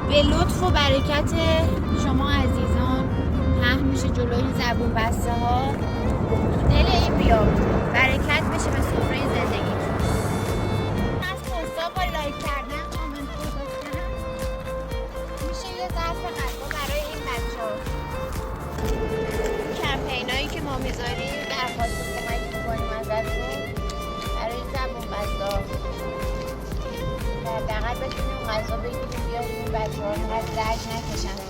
به لطف و برکت شما عزیزان پهن میشه جلوی این زبون بسته ها تو دل این بیابون، برکت بشه به سفره زندگیتون. از پستا با لایک کردن کامنت گذاشتن میشه یه ظرف غذا برای این بچه ها. کمپینایی که ما میذاریم درخواست کمک میکنیم ازتون برای زبون بسته ها، حداقل بتونیم غذا بگیریم بیاریم بچه ها از درد نکشن.